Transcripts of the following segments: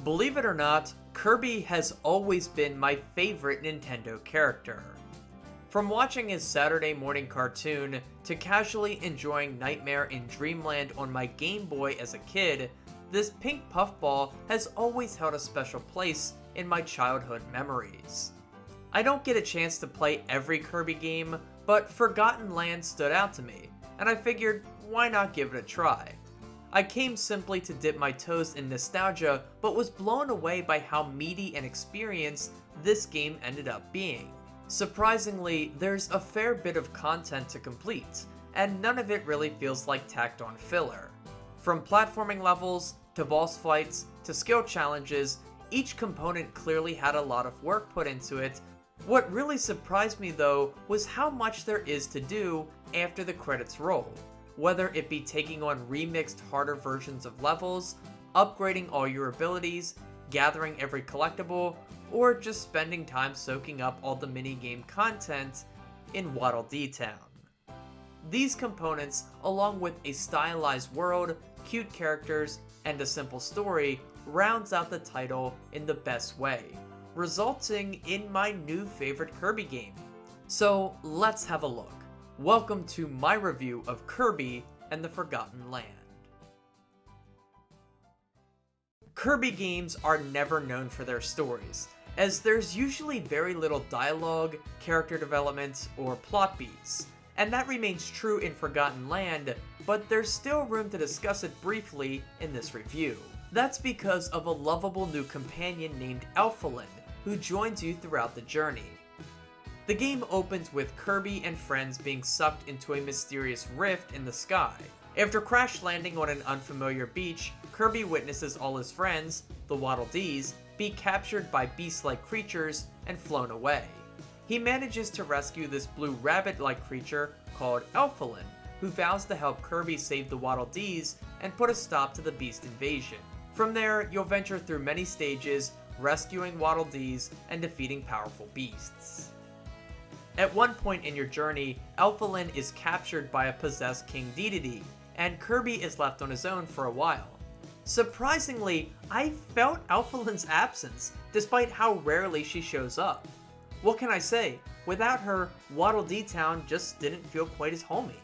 Believe it or not, Kirby has always been my favorite Nintendo character. From watching his Saturday morning cartoon, to casually enjoying Nightmare in Dreamland on my Game Boy as a kid, this pink puffball has always held a special place in my childhood memories. I don't get a chance to play every Kirby game, but Forgotten Land stood out to me, and I figured, why not give it a try? I came simply to dip my toes in nostalgia, but was blown away by how meaty and experienced this game ended up being. Surprisingly, there's a fair bit of content to complete, and none of it really feels like tacked on filler. From platforming levels, to boss fights, to skill challenges, each component clearly had a lot of work put into it. What really surprised me though was how much there is to do after the credits roll. Whether it be taking on remixed harder versions of levels, upgrading all your abilities, gathering every collectible, or just spending time soaking up all the minigame content in Waddle Dee Town. These components, along with a stylized world, cute characters, and a simple story, rounds out the title in the best way, resulting in my new favorite Kirby game. So let's have a look. Welcome to my review of Kirby and the Forgotten Land. Kirby games are never known for their stories, as there's usually very little dialogue, character development, or plot beats, and that remains true in Forgotten Land, but there's still room to discuss it briefly in this review. That's because of a lovable new companion named Elfilin, who joins you throughout the journey. The game opens with Kirby and friends being sucked into a mysterious rift in the sky. After crash landing on an unfamiliar beach, Kirby witnesses all his friends, the Waddle Dees, be captured by beast-like creatures and flown away. He manages to rescue this blue rabbit-like creature called Elfilin, who vows to help Kirby save the Waddle Dees and put a stop to the beast invasion. From there, you'll venture through many stages, rescuing Waddle Dees and defeating powerful beasts. At one point in your journey, Elfilin is captured by a possessed King Dedede, and Kirby is left on his own for a while. Surprisingly, I felt Elfilin's absence, despite how rarely she shows up. What can I say? Without her, Waddle Dee Town just didn't feel quite as homey.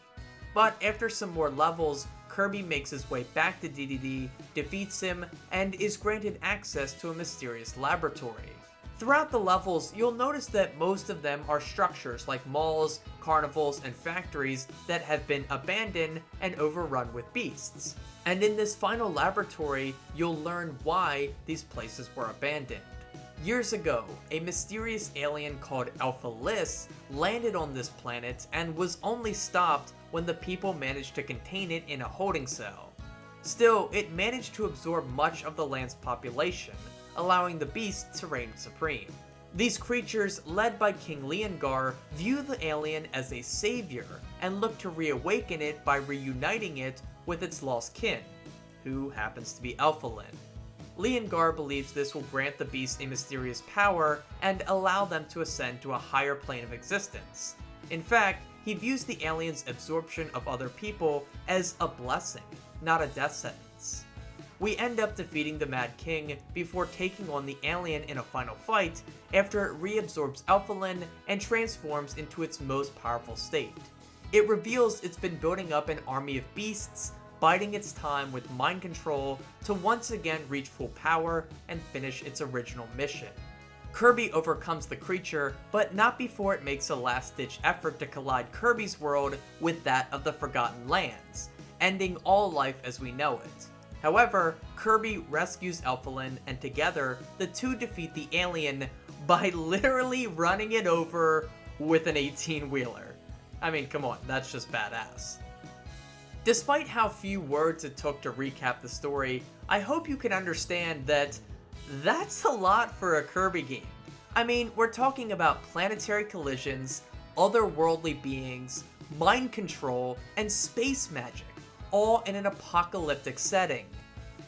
But after some more levels, Kirby makes his way back to Dedede, defeats him, and is granted access to a mysterious laboratory. Throughout the levels, you'll notice that most of them are structures like malls, carnivals, and factories that have been abandoned and overrun with beasts. And in this final laboratory, you'll learn why these places were abandoned. Years ago, a mysterious alien called Alpha-Lys landed on this planet and was only stopped when the people managed to contain it in a holding cell. Still, it managed to absorb much of the land's population, allowing the beast to reign supreme. These creatures, led by King Leongar, view the alien as a savior and look to reawaken it by reuniting it with its lost kin, who happens to be Elfilin. Leongar believes this will grant the beast a mysterious power and allow them to ascend to a higher plane of existence. In fact, he views the alien's absorption of other people as a blessing, not a death sentence. We end up defeating the Mad King before taking on the alien in a final fight after it reabsorbs Elfilin and transforms into its most powerful state. It reveals it's been building up an army of beasts, biding its time with mind control to once again reach full power and finish its original mission. Kirby overcomes the creature, but not before it makes a last-ditch effort to collide Kirby's world with that of the Forgotten Lands, ending all life as we know it. However, Kirby rescues Elfilin, and together, the two defeat the alien by literally running it over with an 18-wheeler. I mean, come on, that's just badass. Despite how few words it took to recap the story, I hope you can understand that that's a lot for a Kirby game. I mean, we're talking about planetary collisions, otherworldly beings, mind control, and space magic, all in an apocalyptic setting.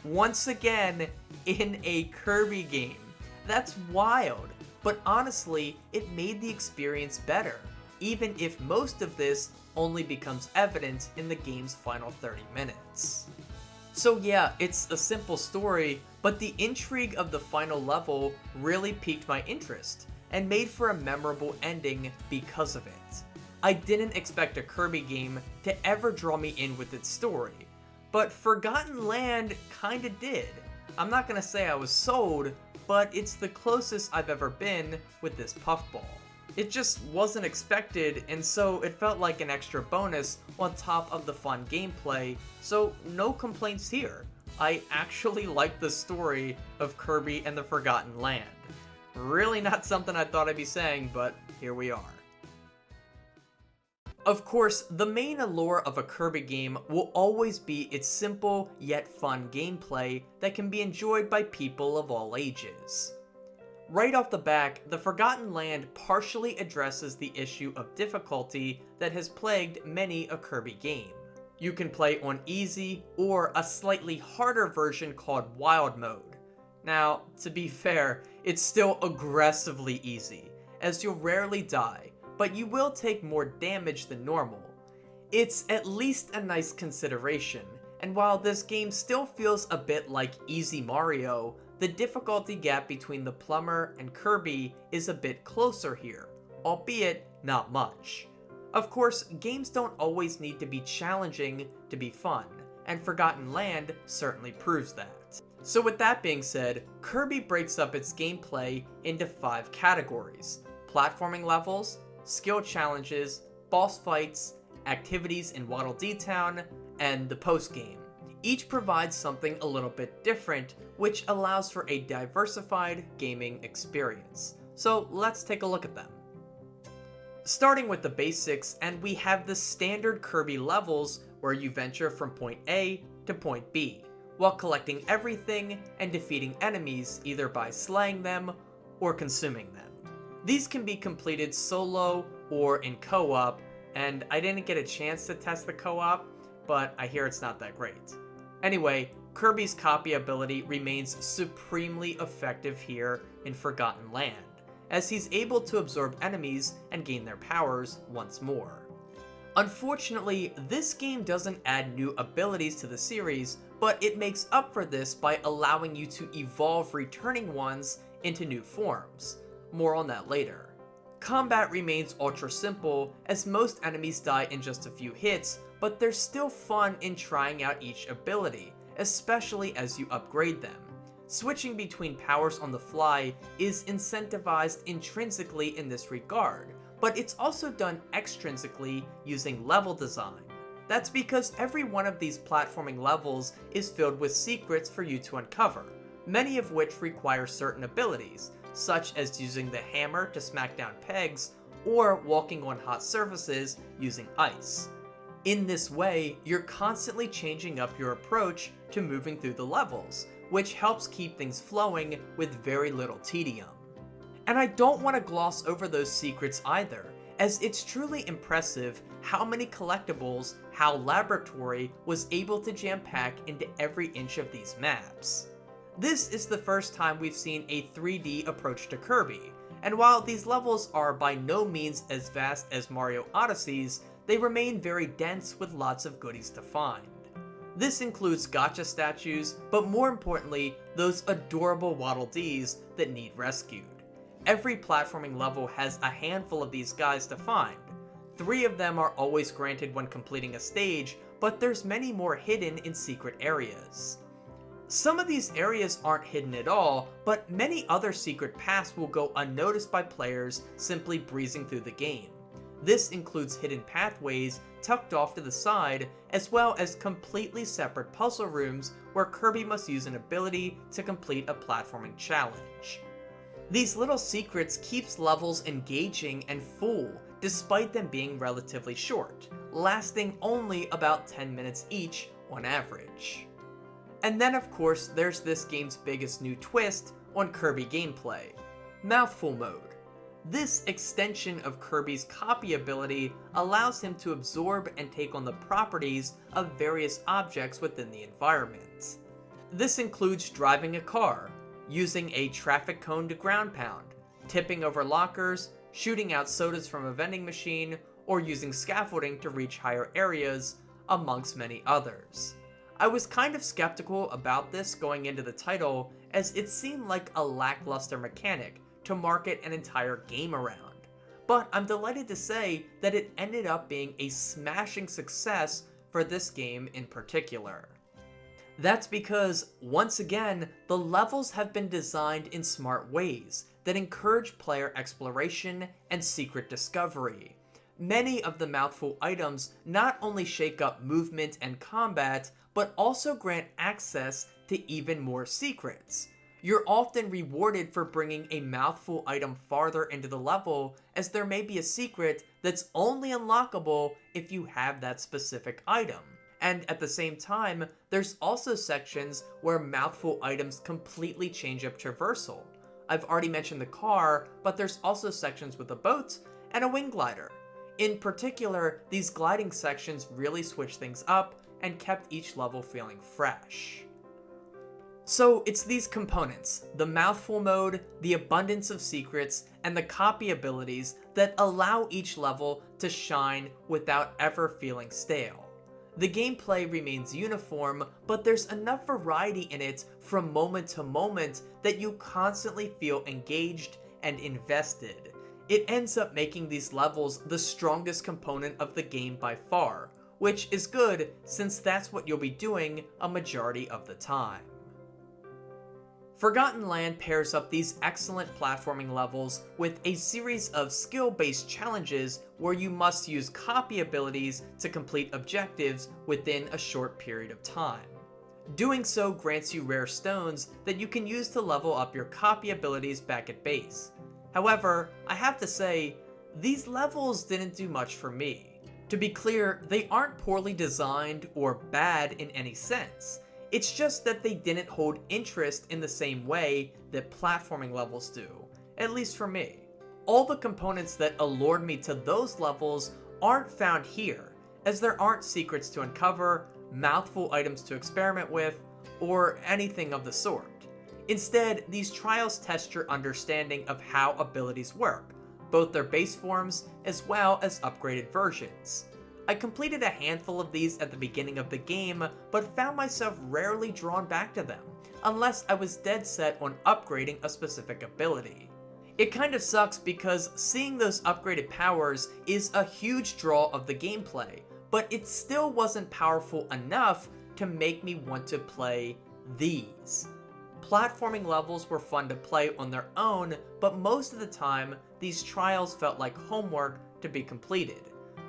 Once again, in a Kirby game. That's wild, but honestly, it made the experience better, even if most of this only becomes evident in the game's final 30 minutes. So yeah, it's a simple story, but the intrigue of the final level really piqued my interest, and made for a memorable ending because of it. I didn't expect a Kirby game to ever draw me in with its story, but Forgotten Land kinda did. I'm not gonna say I was sold, but it's the closest I've ever been with this puffball. It just wasn't expected, and so it felt like an extra bonus on top of the fun gameplay, so no complaints here. I actually like the story of Kirby and the Forgotten Land. Really not something I thought I'd be saying, but here we are. Of course, the main allure of a Kirby game will always be its simple yet fun gameplay that can be enjoyed by people of all ages. Right off the bat, the Forgotten Land partially addresses the issue of difficulty that has plagued many a Kirby game. You can play on easy or a slightly harder version called Wild Mode. Now, to be fair, it's still aggressively easy, as you'll rarely die, but you will take more damage than normal. It's at least a nice consideration, and while this game still feels a bit like Easy Mario, the difficulty gap between the plumber and Kirby is a bit closer here, albeit not much. Of course, games don't always need to be challenging to be fun, and Forgotten Land certainly proves that. So with that being said, Kirby breaks up its gameplay into 5 categories: platforming levels, skill challenges, boss fights, activities in Waddle Dee Town, and the post-game. Each provides something a little bit different, which allows for a diversified gaming experience. So let's take a look at them. Starting with the basics, and we have the standard Kirby levels where you venture from point A to point B, while collecting everything and defeating enemies either by slaying them or consuming them. These can be completed solo or in co-op, and I didn't get a chance to test the co-op, but I hear it's not that great. Anyway, Kirby's copy ability remains supremely effective here in Forgotten Land, as he's able to absorb enemies and gain their powers once more. Unfortunately, this game doesn't add new abilities to the series, but it makes up for this by allowing you to evolve returning ones into new forms. More on that later. Combat remains ultra simple, as most enemies die in just a few hits, but there's still fun in trying out each ability, especially as you upgrade them. Switching between powers on the fly is incentivized intrinsically in this regard, but it's also done extrinsically using level design. That's because every one of these platforming levels is filled with secrets for you to uncover, many of which require certain abilities, such as using the hammer to smack down pegs, or walking on hot surfaces using ice. In this way, you're constantly changing up your approach to moving through the levels, which helps keep things flowing with very little tedium. And I don't want to gloss over those secrets either, as it's truly impressive how many collectibles HAL Laboratory was able to jam-pack into every inch of these maps. This is the first time we've seen a 3D approach to Kirby, and while these levels are by no means as vast as Mario Odyssey's, they remain very dense with lots of goodies to find. This includes gacha statues, but more importantly, those adorable Waddle Dees that need rescued. Every platforming level has a handful of these guys to find. 3 of them are always granted when completing a stage, but there's many more hidden in secret areas. Some of these areas aren't hidden at all, but many other secret paths will go unnoticed by players simply breezing through the game. This includes hidden pathways tucked off to the side, as well as completely separate puzzle rooms where Kirby must use an ability to complete a platforming challenge. These little secrets keeps levels engaging and full, despite them being relatively short, lasting only about 10 minutes each on average. And then of course there's this game's biggest new twist on Kirby gameplay, Mouthful Mode. This extension of Kirby's copy ability allows him to absorb and take on the properties of various objects within the environment. This includes driving a car, using a traffic cone to ground pound, tipping over lockers, shooting out sodas from a vending machine, or using scaffolding to reach higher areas, amongst many others. I was kind of skeptical about this going into the title, as it seemed like a lackluster mechanic to market an entire game around. But I'm delighted to say that it ended up being a smashing success for this game in particular. That's because, once again, the levels have been designed in smart ways that encourage player exploration and secret discovery. Many of the mouthful items not only shake up movement and combat, but also grant access to even more secrets. You're often rewarded for bringing a mouthful item farther into the level, as there may be a secret that's only unlockable if you have that specific item. And at the same time, there's also sections where mouthful items completely change up traversal. I've already mentioned the car, but there's also sections with a boat and a wing glider. In particular, these gliding sections really switched things up and kept each level feeling fresh. So it's these components, the mouthful mode, the abundance of secrets, and the copy abilities that allow each level to shine without ever feeling stale. The gameplay remains uniform, but there's enough variety in it from moment to moment that you constantly feel engaged and invested. It ends up making these levels the strongest component of the game by far, which is good since that's what you'll be doing a majority of the time. Forgotten Land pairs up these excellent platforming levels with a series of skill-based challenges where you must use copy abilities to complete objectives within a short period of time. Doing so grants you rare stones that you can use to level up your copy abilities back at base. However, I have to say, these levels didn't do much for me. To be clear, they aren't poorly designed or bad in any sense. It's just that they didn't hold interest in the same way that platforming levels do, at least for me. All the components that allured me to those levels aren't found here, as there aren't secrets to uncover, mouthful items to experiment with, or anything of the sort. Instead, these trials test your understanding of how abilities work, both their base forms as well as upgraded versions. I completed a handful of these at the beginning of the game, but found myself rarely drawn back to them, unless I was dead set on upgrading a specific ability. It kind of sucks because seeing those upgraded powers is a huge draw of the gameplay, but it still wasn't powerful enough to make me want to play these. Platforming levels were fun to play on their own, but most of the time, these trials felt like homework to be completed.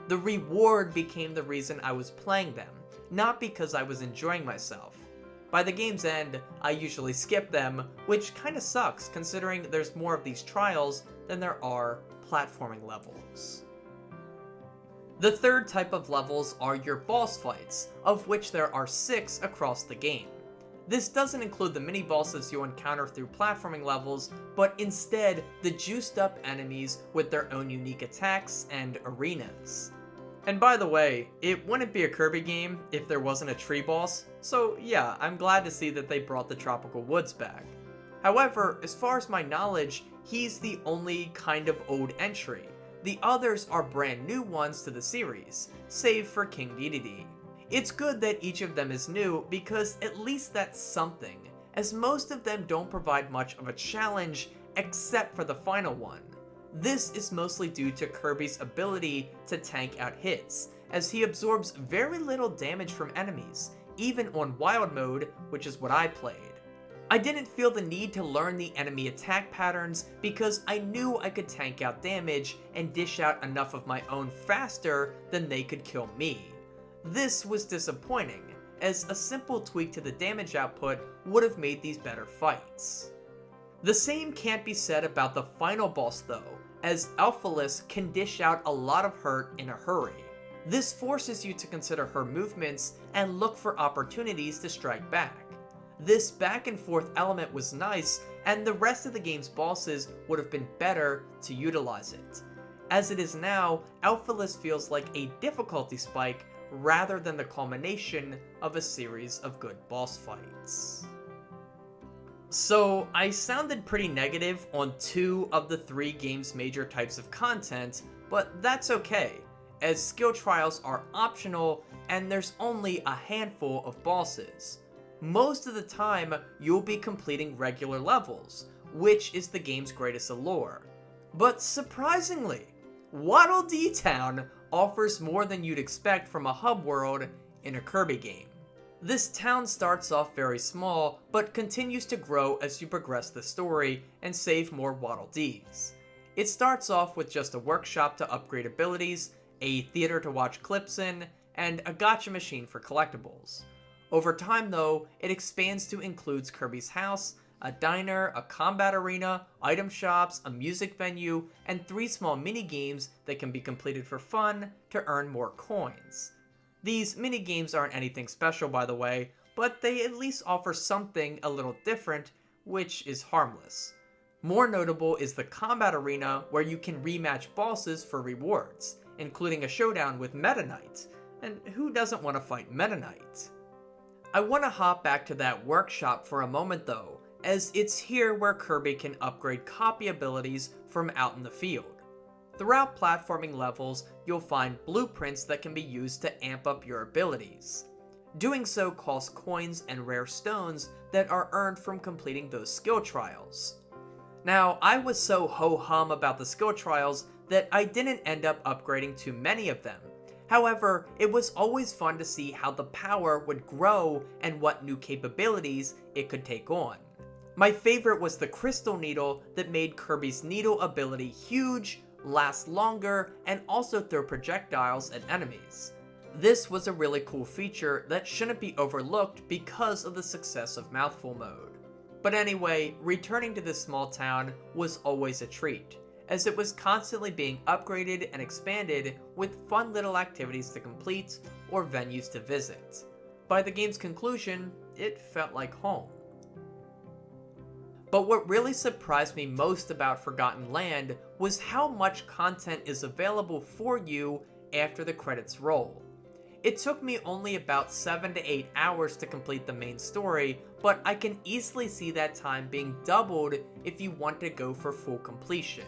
The reward became the reason I was playing them, not because I was enjoying myself. By the game's end, I usually skip them, which kinda sucks considering there's more of these trials than there are platforming levels. The third type of levels are your boss fights, of which there are 6 across the game. This doesn't include the mini-bosses you'll encounter through platforming levels, but instead the juiced up enemies with their own unique attacks and arenas. And by the way, it wouldn't be a Kirby game if there wasn't a tree boss, so yeah, I'm glad to see that they brought the tropical woods back. However, as far as my knowledge, he's the only kind of old entry. The others are brand new ones to the series, save for King Dedede. It's good that each of them is new because at least that's something, as most of them don't provide much of a challenge except for the final one. This is mostly due to Kirby's ability to tank out hits, as he absorbs very little damage from enemies, even on wild mode, which is what I played. I didn't feel the need to learn the enemy attack patterns because I knew I could tank out damage and dish out enough of my own faster than they could kill me. This was disappointing, as a simple tweak to the damage output would have made these better fights. The same can't be said about the final boss though, as Alphalus can dish out a lot of hurt in a hurry. This forces you to consider her movements and look for opportunities to strike back. This back and forth element was nice, and the rest of the game's bosses would have been better to utilize it. As it is now, Alphalus feels like a difficulty spike rather than the culmination of a series of good boss fights. So, I sounded pretty negative on 2 of the 3 game's major types of content, but that's okay, as skill trials are optional and there's only a handful of bosses. Most of the time, you'll be completing regular levels, which is the game's greatest allure. But surprisingly, Waddle Dee Town offers more than you'd expect from a hub world in a Kirby game. This town starts off very small, but continues to grow as you progress the story and save more Waddle Dees. It starts off with just a workshop to upgrade abilities, a theater to watch clips in, and a gacha machine for collectibles. Over time though, it expands to include Kirby's house, a diner, a combat arena, item shops, a music venue, and 3 small mini-games that can be completed for fun to earn more coins. These mini-games aren't anything special by the way, but they at least offer something a little different, which is harmless. More notable is the combat arena where you can rematch bosses for rewards, including a showdown with Meta Knight, and who doesn't want to fight Meta Knight? I want to hop back to that workshop for a moment though, as it's here where Kirby can upgrade copy abilities from out in the field. Throughout platforming levels, you'll find blueprints that can be used to amp up your abilities. Doing so costs coins and rare stones that are earned from completing those skill trials. Now, I was so ho-hum about the skill trials that I didn't end up upgrading too many of them. However, it was always fun to see how the power would grow and what new capabilities it could take on. My favorite was the Crystal Needle that made Kirby's needle ability huge, last longer, and also throw projectiles at enemies. This was a really cool feature that shouldn't be overlooked because of the success of Mouthful Mode. But anyway, returning to this small town was always a treat, as it was constantly being upgraded and expanded with fun little activities to complete or venues to visit. By the game's conclusion, it felt like home. But what really surprised me most about Forgotten Land was how much content is available for you after the credits roll. It took me only about 7 to 8 hours to complete the main story, but I can easily see that time being doubled if you want to go for full completion.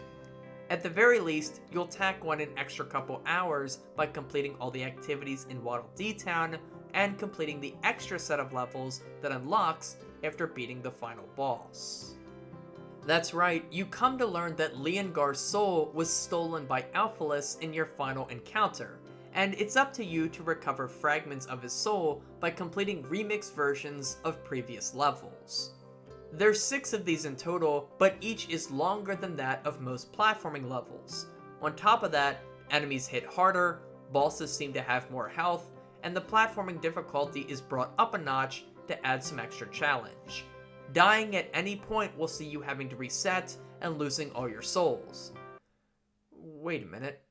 At the very least, you'll tack on an extra couple hours by completing all the activities in Waddle Dee Town and completing the extra set of levels that unlocks after beating the final boss. That's right, you come to learn that Leongar's soul was stolen by Alphalus in your final encounter, and it's up to you to recover fragments of his soul by completing remixed versions of previous levels. There's 6 of these in total, but each is longer than that of most platforming levels. On top of that, enemies hit harder, bosses seem to have more health, and the platforming difficulty is brought up a notch to add some extra challenge. Dying at any point will see you having to reset and losing all your souls. Wait a minute,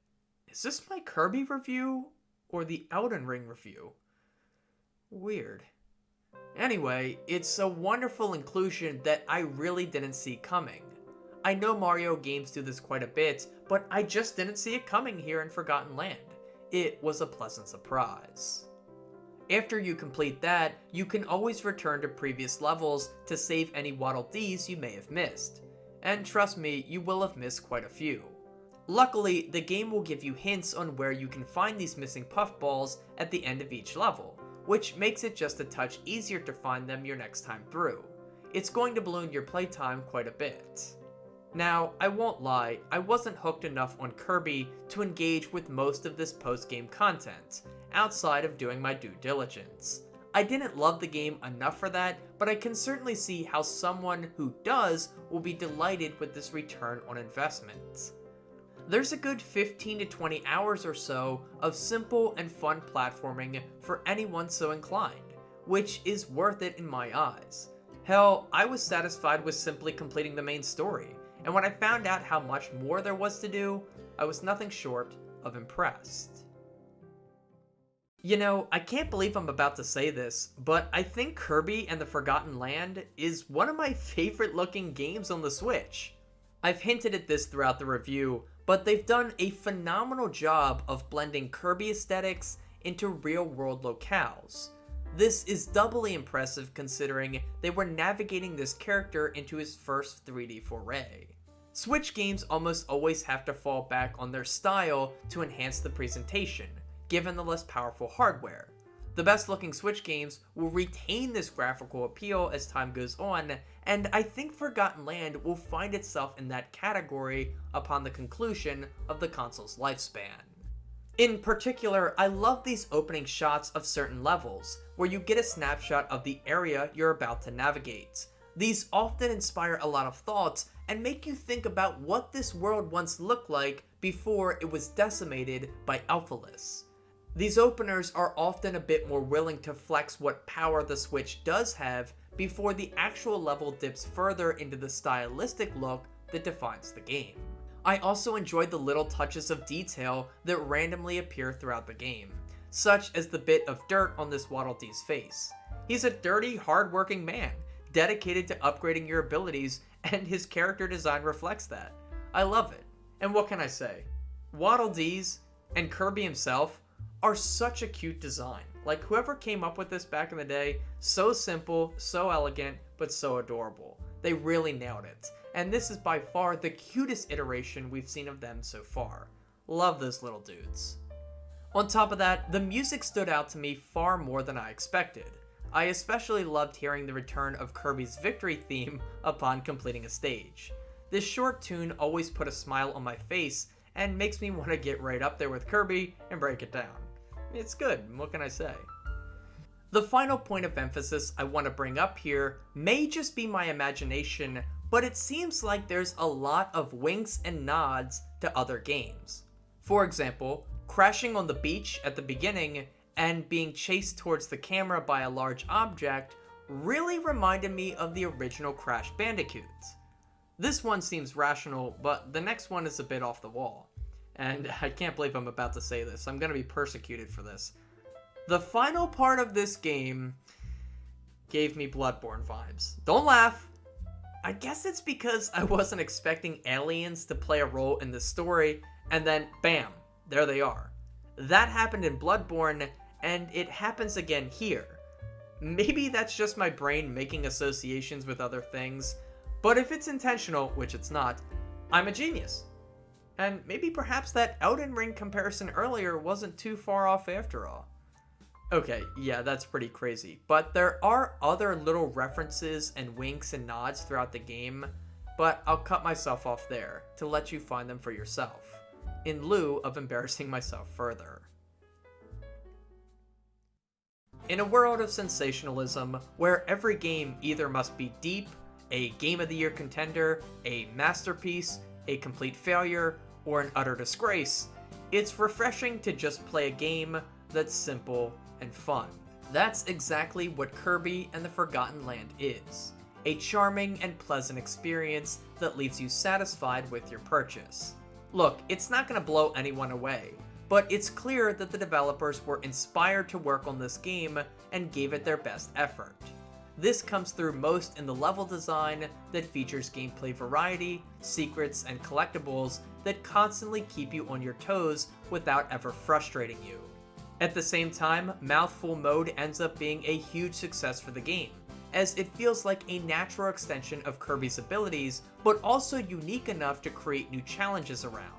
is this my Kirby review or the Elden Ring review? Weird. Anyway, it's a wonderful inclusion that I really didn't see coming. I know Mario games do this quite a bit, but I just didn't see it coming here in Forgotten Land. It was a pleasant surprise. After you complete that, you can always return to previous levels to save any Waddle Dees you may have missed. And trust me, you will have missed quite a few. Luckily, the game will give you hints on where you can find these missing puffballs at the end of each level, which makes it just a touch easier to find them your next time through. It's going to balloon your playtime quite a bit. Now, I won't lie, I wasn't hooked enough on Kirby to engage with most of this post-game content, outside of doing my due diligence. I didn't love the game enough for that, but I can certainly see how someone who does will be delighted with this return on investment. There's a good 15 to 20 hours or so of simple and fun platforming for anyone so inclined, which is worth it in my eyes. Hell, I was satisfied with simply completing the main story, and when I found out how much more there was to do, I was nothing short of impressed. You know, I can't believe I'm about to say this, but I think Kirby and the Forgotten Land is one of my favorite looking games on the Switch. I've hinted at this throughout the review, but they've done a phenomenal job of blending Kirby aesthetics into real-world locales. This is doubly impressive considering they were navigating this character into his first 3D foray. Switch games almost always have to fall back on their style to enhance the presentation, given the less powerful hardware. The best looking Switch games will retain this graphical appeal as time goes on, and I think Forgotten Land will find itself in that category upon the conclusion of the console's lifespan. In particular, I love these opening shots of certain levels, where you get a snapshot of the area you're about to navigate. These often inspire a lot of thoughts and make you think about what this world once looked like before it was decimated by Alphaless. These openers are often a bit more willing to flex what power the Switch does have before the actual level dips further into the stylistic look that defines the game. I also enjoyed the little touches of detail that randomly appear throughout the game, such as the bit of dirt on this Waddle Dee's face. He's a dirty, hard-working man, dedicated to upgrading your abilities, and his character design reflects that. I love it. And what can I say? Waddle Dee's and Kirby himself are such a cute design. Like, whoever came up with this back in the day, so simple, so elegant, but so adorable. They really nailed it. And this is by far the cutest iteration we've seen of them so far. Love those little dudes. On top of that, the music stood out to me far more than I expected. I especially loved hearing the return of Kirby's victory theme upon completing a stage. This short tune always put a smile on my face and makes me want to get right up there with Kirby and break it down. It's good, what can I say? The final point of emphasis I want to bring up here may just be my imagination, but it seems like there's a lot of winks and nods to other games. For example, crashing on the beach at the beginning and being chased towards the camera by a large object really reminded me of the original Crash Bandicoot. This one seems rational, but the next one is a bit off the wall. And I can't believe I'm about to say this. I'm going to be persecuted for this. The final part of this game gave me Bloodborne vibes. Don't laugh. I guess it's because I wasn't expecting aliens to play a role in the story, and then bam, there they are. That happened in Bloodborne, and it happens again here. Maybe that's just my brain making associations with other things, but if it's intentional, which it's not, I'm a genius. And maybe perhaps that Elden Ring comparison earlier wasn't too far off after all. Okay, yeah, that's pretty crazy, but there are other little references and winks and nods throughout the game, but I'll cut myself off there to let you find them for yourself, in lieu of embarrassing myself further. In a world of sensationalism, where every game either must be deep, a Game of the Year contender, a masterpiece, a complete failure, or an utter disgrace, it's refreshing to just play a game that's simple and fun. That's exactly what Kirby and the Forgotten Land is. A charming and pleasant experience that leaves you satisfied with your purchase. Look, it's not going to blow anyone away, but it's clear that the developers were inspired to work on this game and gave it their best effort. This comes through most in the level design that features gameplay variety, secrets, and collectibles that constantly keep you on your toes without ever frustrating you. At the same time, Mouthful Mode ends up being a huge success for the game, as it feels like a natural extension of Kirby's abilities, but also unique enough to create new challenges around.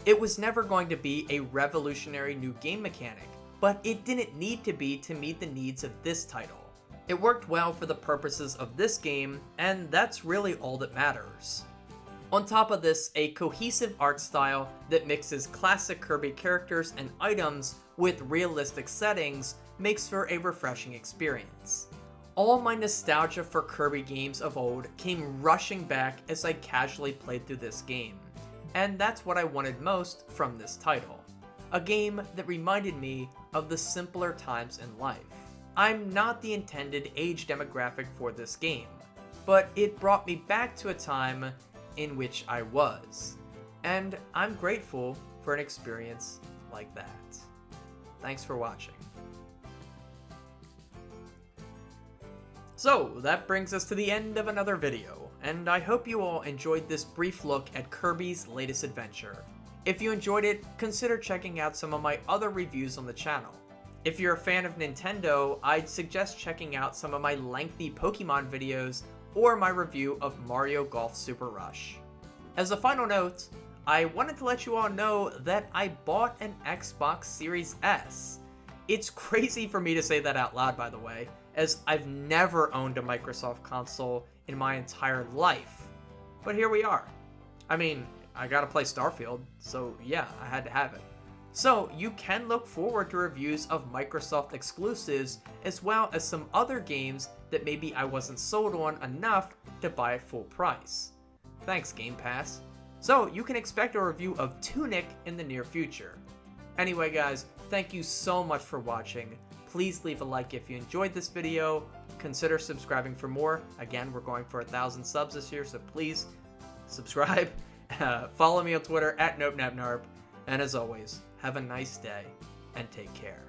It was never going to be a revolutionary new game mechanic, but it didn't need to be to meet the needs of this title. It worked well for the purposes of this game, and that's really all that matters. On top of this, a cohesive art style that mixes classic Kirby characters and items with realistic settings makes for a refreshing experience. All my nostalgia for Kirby games of old came rushing back as I casually played through this game, and that's what I wanted most from this title. A game that reminded me of the simpler times in life. I'm not the intended age demographic for this game, but it brought me back to a time in which I was, and I'm grateful for an experience like that. Thanks for watching. So, that brings us to the end of another video, and I hope you all enjoyed this brief look at Kirby's latest adventure. If you enjoyed it, consider checking out some of my other reviews on the channel. If you're a fan of Nintendo, I'd suggest checking out some of my lengthy Pokemon videos or my review of Mario Golf Super Rush. As a final note, I wanted to let you all know that I bought an Xbox Series S. It's crazy for me to say that out loud, by the way, as I've never owned a Microsoft console in my entire life. But here we are. I mean, I gotta play Starfield, so yeah, I had to have it. So you can look forward to reviews of Microsoft exclusives, as well as some other games that maybe I wasn't sold on enough to buy at full price. Thanks, Game Pass. So you can expect a review of Tunic in the near future. Anyway guys, thank you so much for watching. Please leave a like if you enjoyed this video. Consider subscribing for more. Again, we're going for 1,000 subs this year, so please subscribe. Follow me on Twitter at NopNapNarp. And as always, have a nice day and take care.